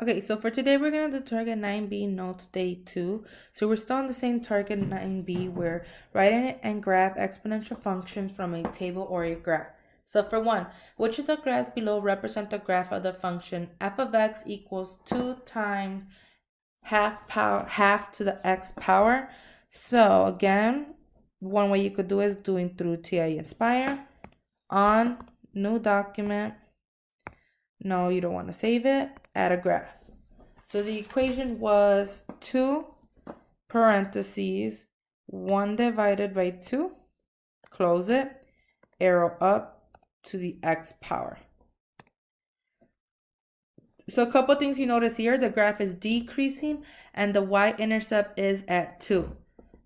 Okay, so for today, we're going to do target 9B notes day 2. So we're still on the same target 9B. We're writing and graph exponential functions from a table or a graph. So for 1, which of the graphs below represent the graph of the function f of x equals 2 times half to the x power? So again, one way you could do is doing through TIE Nspire. On, new document. No, you don't want to save it. Add a graph. So the equation was 2 parentheses 1 divided by 2, close it, arrow up to the x power. So a couple things you notice here, the graph is decreasing and the y-intercept is at 2.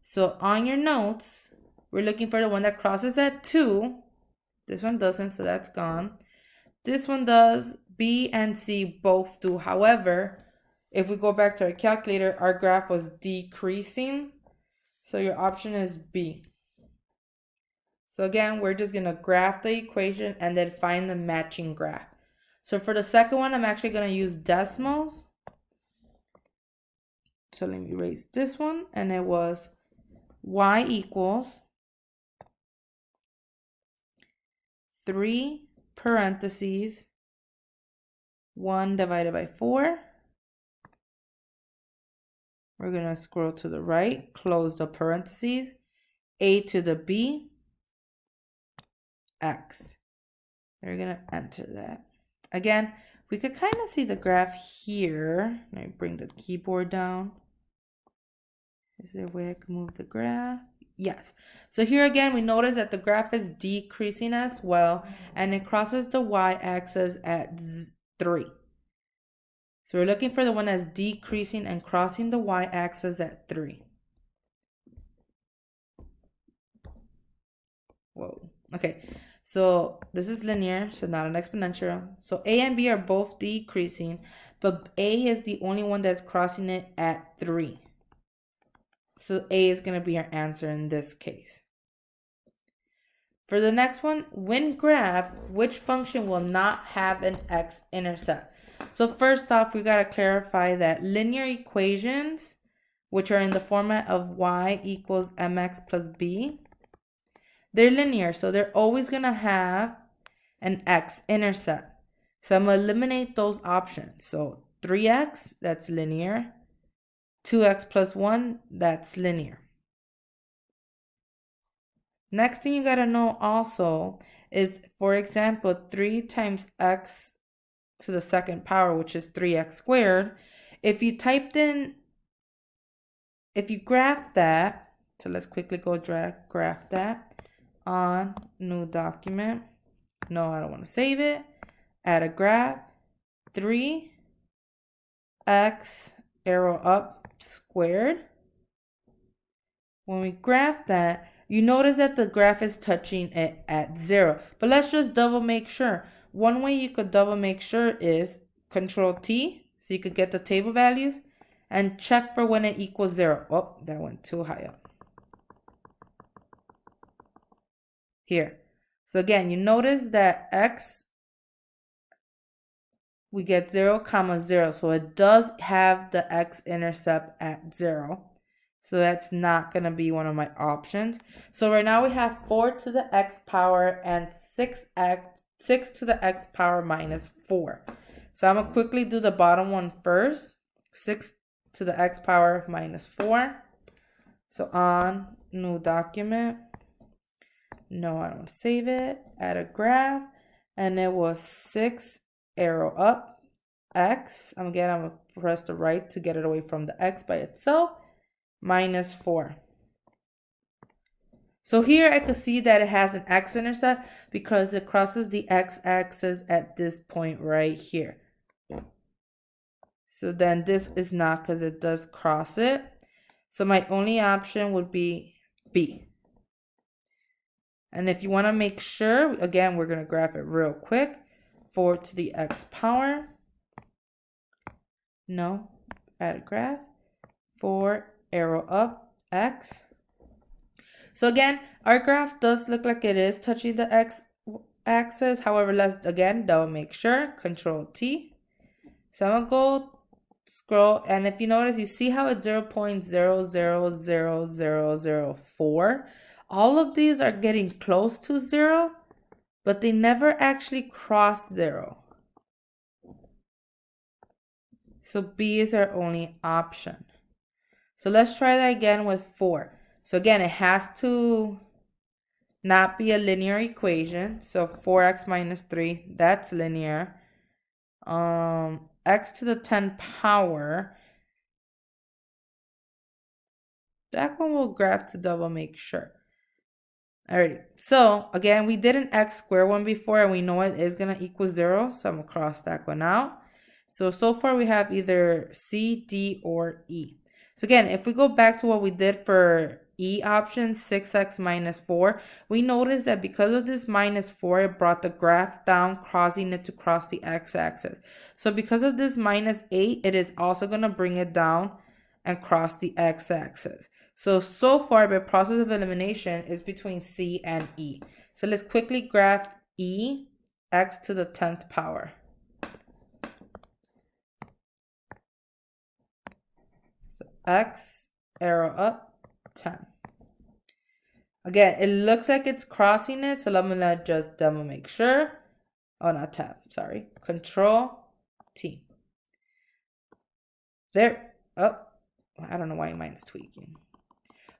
So on your notes, we're looking for the one that crosses at 2. This one doesn't, so that's gone. This one does. B and C both do. However, if we go back to our calculator, our graph was decreasing. So your option is B. So again, we're just going to graph the equation and then find the matching graph. So for the second one, I'm actually going to use decimals. So let me erase this one. And it was y equals 3 parentheses 1 divided by 4. We're going to scroll to the right, close the parentheses, a to the b, x. We're going to enter that. Again, we could kind of see the graph here. Let me bring the keyboard down. Is there a way I can move the graph? Yes. So here again, we notice that the graph is decreasing as well, and it crosses the y-axis at 3. So we're looking for the one that's decreasing and crossing the y-axis at 3. Whoa. Okay. So this is linear, so not an exponential. So A and B are both decreasing, but A is the only one that's crossing it at 3. So A is going to be our answer in this case. For the next one, when graphed, which function will not have an x-intercept? So first off, we got to clarify that linear equations, which are in the format of y equals mx plus b, they're linear, so they're always going to have an x-intercept. So I'm going to eliminate those options. So 3x, that's linear. 2x plus 1, that's linear. Next thing you got to know also is, for example, 3 times x to the second power, which is 3x squared. If you graph that, so let's quickly go graph that on new document. No, I don't want to save it. Add a graph. 3x arrow up squared. When we graph that, you notice that the graph is touching it at 0. But let's just double make sure. One way you could double make sure is Control T, so you could get the table values, and check for when it equals 0. Oh, that went too high up. Here. So again, you notice that x, we get 0, 0. So it does have the x-intercept at 0. So that's not going to be one of my options. So right now we have 4 to the x power and 6 to the x power minus 4. So I'm going to quickly do the bottom one first. 6 to the x power minus 4. So on new document. No, I don't save it. Add a graph. And it was 6 arrow up x. Again, I'm going to press the right to get it away from the x by itself. Minus 4. So here I could see that it has an x-intercept because it crosses the x-axis at this point right here. So then this is not, because it does cross it. So my only option would be B. And if you want to make sure, again, we're going to graph it real quick. 4 to the x power. No, add a graph. 4 arrow up x. So again, our graph does look like it is touching the x-axis. However, let's again double make sure. Control T. So I'm going to go scroll, and if you notice, you see how it's 0.000004. All of these are getting close to 0, but they never actually cross 0. So B is our only option. So let's try that again with 4. So again, it has to not be a linear equation. So 4x minus 3, that's linear. X to the 10 power. That one will graph to double make sure. Alright, so again, we did an x squared one before, and we know it is going to equal 0. So I'm going to cross that one out. So far we have either C, D, or E. So again, if we go back to what we did for E option, 6x minus 4, we noticed that because of this minus 4, it brought the graph down, causing it to cross the x-axis. So because of this minus 8, it is also going to bring it down and cross the x-axis. So far, by process of elimination, is between C and E. So let's quickly graph E, x to the 10th power. So x, arrow up, 10. Again, it looks like it's crossing it, so I'm gonna just demo make sure. Oh, not tab, sorry. Control T. There. Oh, I don't know why mine's tweaking.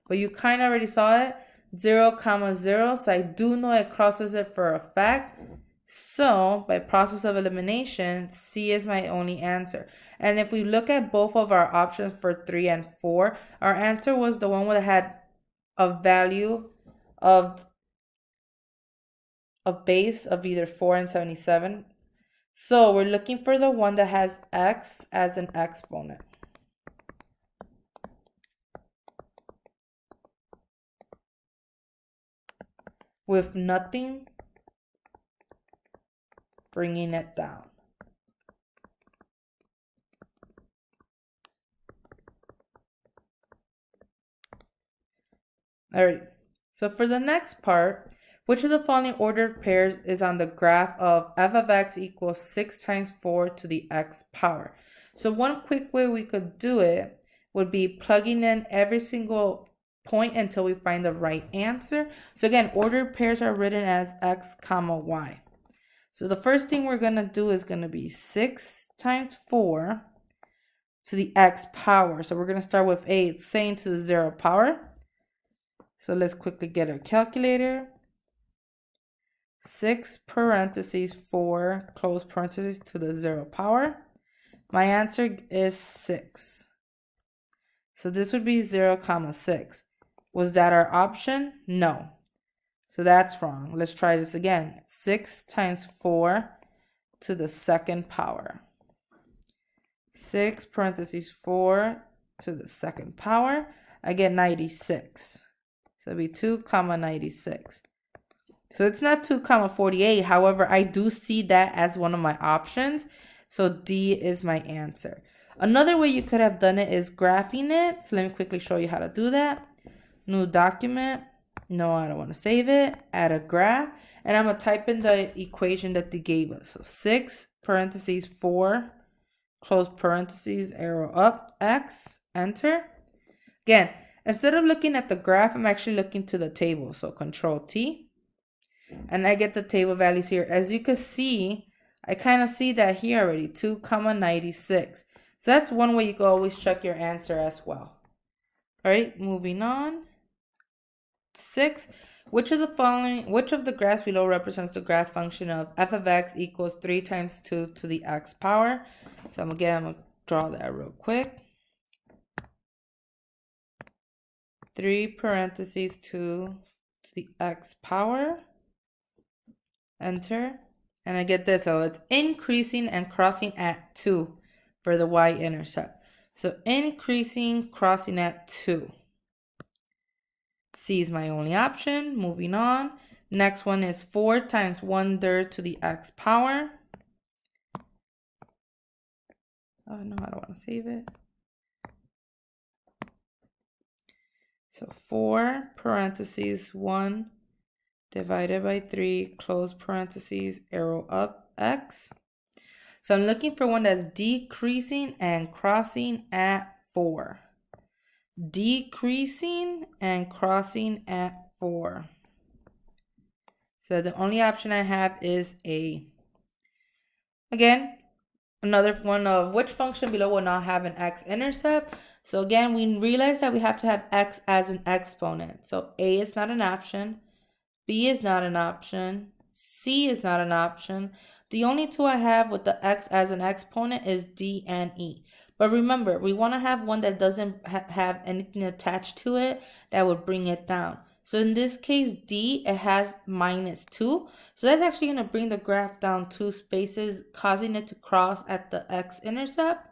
But you kind of already saw it. 0, 0. So I do know it crosses it for a fact. So by process of elimination, C is my only answer. And if we look at both of our options for 3 and 4, our answer was the one that had a value of a base of either 4 and 77. So we're looking for the one that has x as an exponent. With nothing bringing it down. All right, so for the next part, which of the following ordered pairs is on the graph of f of x equals 6 times 4 to the x power? So one quick way we could do it would be plugging in every single point until we find the right answer. So again, ordered pairs are written as x comma y. So the first thing we're going to do is going to be 6 times 4 to the x power. So we're going to start with 8 saying to the 0 power. So let's quickly get our calculator. 6 parentheses 4 close parentheses to the 0 power. My answer is 6. So this would be 0 comma 6. Was that our option? No. So that's wrong. Let's try this again. 6 times 4 to the second power. 6 parentheses 4 to the second power. I get 96. So it'd be 2 comma 96. So it's not 2 comma 48. However, I do see that as one of my options. So D is my answer. Another way you could have done it is graphing it. So let me quickly show you how to do that. New document. No, I don't want to save it. Add a graph. And I'm going to type in the equation that they gave us. So 6 parentheses 4 close parentheses arrow up x, enter. Again, instead of looking at the graph, I'm actually looking to the table. So Control T. And I get the table values here. As you can see, I kind of see that here already, 2 comma 96. So that's one way you can always check your answer as well. All right, moving on. 6. Which of the graphs below represents the graph function of f of x equals 3 times 2 to the x power? So I'm going to draw that real quick. 3 parentheses 2 to the x power. Enter. And I get this. So it's increasing and crossing at 2 for the y-intercept. So increasing, crossing at 2. C is my only option. Moving on. Next one is 4 times 1/3 to the x power. Oh no, I don't want to save it. So 4 parentheses 1 divided by 3 close parentheses arrow up x. So I'm looking for one that's decreasing and crossing at 4. Decreasing and crossing at 4. So the only option I have is A. Again, another one of which function below will not have an x-intercept. So again, we realize that we have to have x as an exponent. So A is not an option. B is not an option. C is not an option. The only two I have with the x as an exponent is D and E. But remember, we want to have one that doesn't have anything attached to it that would bring it down. So in this case, D, it has -2. So that's actually going to bring the graph down 2 spaces, causing it to cross at the x-intercept.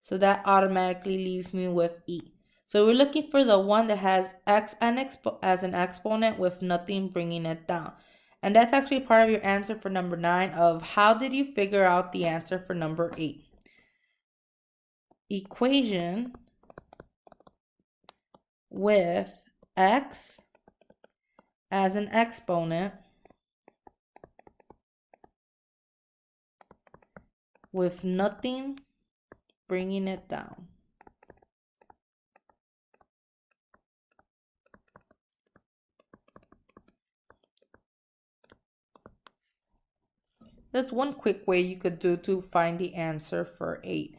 So that automatically leaves me with E. So we're looking for the one that has x as an exponent with nothing bringing it down. And that's actually part of your answer for number 9 of how did you figure out the answer for number 8. Equation with x as an exponent with nothing bringing it down. That's one quick way you could do to find the answer for 8.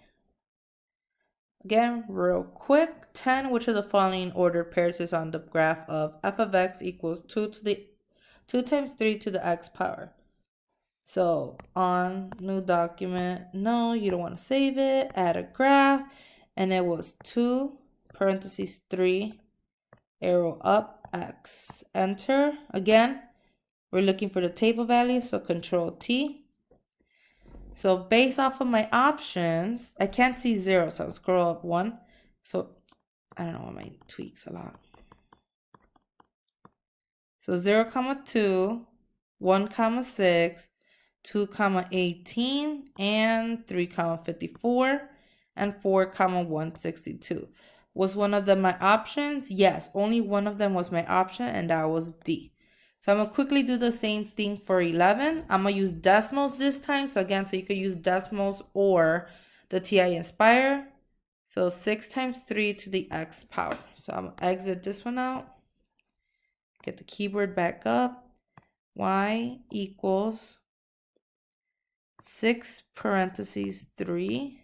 Again, real quick, 10, which of the following ordered pairs is on the graph of f of x equals 2 times 3 to the x power. So on new document, no, you don't want to save it, add a graph, and it was 2 parentheses 3 arrow up x. Enter. Again, we're looking for the table value, so Control T. So based off of my options, I can't see 0, so I'll scroll up 1. So I don't know why my tweaks a lot. So 0, 2, 1, 6, 2, 18, and 3, 54, and 4, 162. Was one of them my options? Yes, only one of them was my option, and that was D. So I'm going to quickly do the same thing for 11. I'm going to use decimals this time. So again, so you could use decimals or the TI Inspire. So 6 times 3 to the x power. So I'm going to exit this one out. Get the keyboard back up. Y equals 6 parentheses 3,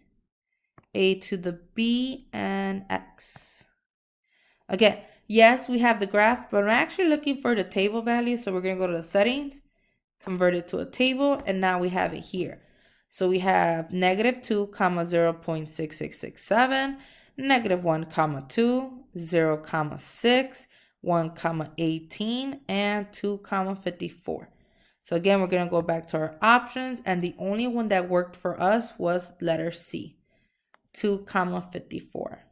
a to the b and x. Again, yes, we have the graph, but I'm actually looking for the table value. So we're going to go to the settings, convert it to a table, and now we have it here. So we have -2, 0.6667, -1, 2, 0, 6, 1, 18, and 2, 54. So again, we're going to go back to our options, and the only one that worked for us was letter C, 2, 54.